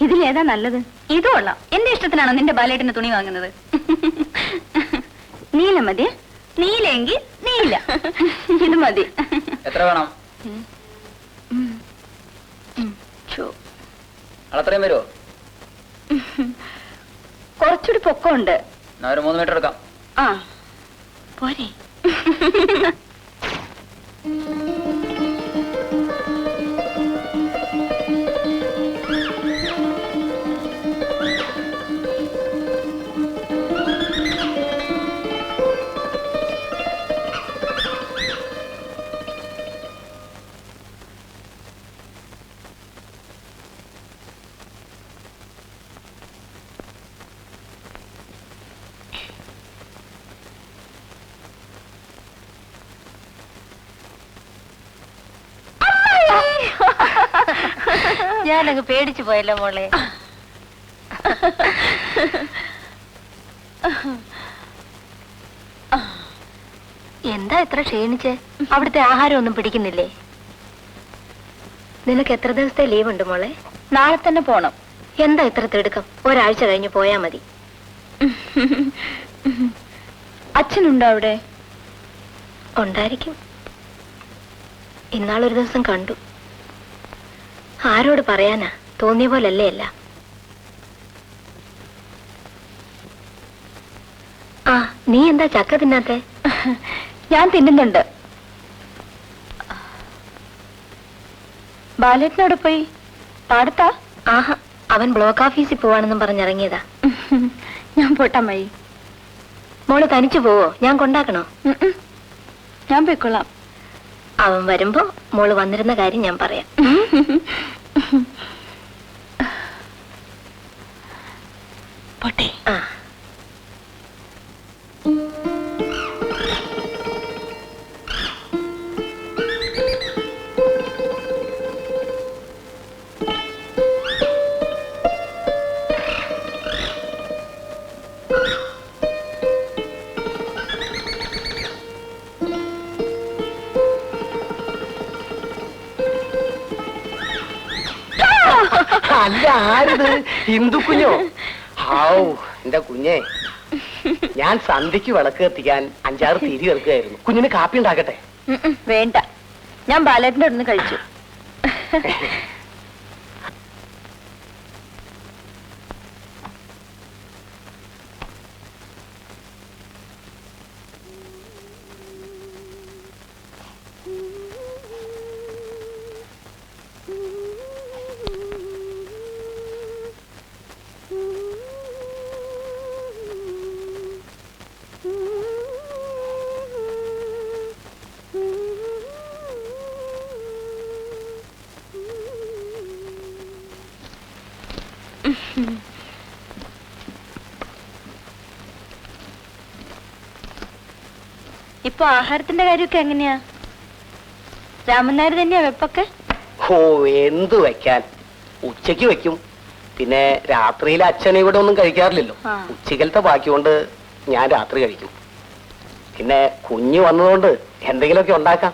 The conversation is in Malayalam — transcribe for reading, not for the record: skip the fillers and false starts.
ഇതിലേതാ നല്ലത്? ഇത് കൊള്ളാം. എന്റെ ഇഷ്ടത്തിനാണോ നിന്റെ ബാലേട്ടിന്റെ തുണി വാങ്ങുന്നത്? നീല മതി. നീലെങ്കിൽ നീല. ഇത് മതി. എത്ര വേണം? അത്രയും വരുമോ? കുറച്ചുകൂടി പൊക്കമുണ്ട്. ഒരു 3 മീറ്റർ എടുക്കാം. ആ പോരെ. ഞാനങ്ങ് പേടിച്ചു പോയല്ലോ മോളെ. എന്താ ഇത്ര ക്ഷീണിച്ചേ? അവിടുത്തെ ആഹാരം ഒന്നും പിടിക്കുന്നില്ലേ? നിനക്ക് എത്ര ദിവസത്തെ ലീവ് ഉണ്ട് മോളെ? നാളെ തന്നെ പോണം. എന്താ ഇത്ര തിടുക്കം? ഒരാഴ്ച കഴിഞ്ഞ് പോയാ മതി. അച്ഛനുണ്ടോ അവിടെ? ഉണ്ടായിരിക്കും. ഇന്നാളൊരു ദിവസം കണ്ടു. ആരോട് പറയാനാ? തോന്നിയ പോലല്ലേ അല്ല. ആ നീ എന്താ ചക്ക തിന്നാത്തെ? ഞാൻ തിന്നുന്നുണ്ട്. ബാലേട്ടനോട് പോയി പാടത്താ? ആഹാ, അവൻ ബ്ലോക്ക് ഓഫീസിൽ പോവാണെന്നും പറഞ്ഞിറങ്ങിയതാ. ഞാൻ പോട്ടമ്മായി. മോള് തനിച്ചു പോവോ? ഞാൻ കൊണ്ടാക്കണോ? ഞാൻ പോയിക്കൊള്ളാം. അവൻ വരുമ്പോ മോള് വന്നിരുന്ന കാര്യം ഞാൻ പറയാം. പോട്ടെ. ആ അല്ല, ആരിത്? ഹിന്ദുക്കുഞ്ഞോ? ഹാവൂ, എന്റെ കുഞ്ഞെ, ഞാൻ സന്ധ്യക്ക് വിളക്ക് കത്തിക്കാൻ 5-6 തിരി ഇറക്കുകയായിരുന്നു. കുഞ്ഞിന് കാപ്പി ഉണ്ടാക്കട്ടെ? വേണ്ട, ഞാൻ ബാലേട്ടൻ്റെ അടുത്ത് കഴിച്ചു. ഇപ്പൊ ആഹാരത്തിന്റെ കാര്യമൊക്കെ എങ്ങനെയാ? രാമൻ നായർ തന്നെയാ വെപ്പൊക്കെ? ഓ, എന്തു വെക്കാൻ, ഉച്ചക്ക് വെക്കും. പിന്നെ രാത്രിയിൽ അച്ഛനെ ഇവിടെ ഒന്നും കഴിക്കാറില്ലല്ലോ. ഉച്ചക്കലത്തെ ബാക്കി കൊണ്ട് ഞാൻ രാത്രി കഴിക്കും. പിന്നെ കുഞ്ഞ് വന്നതുകൊണ്ട് എന്തെങ്കിലുമൊക്കെ ഉണ്ടാക്കാം.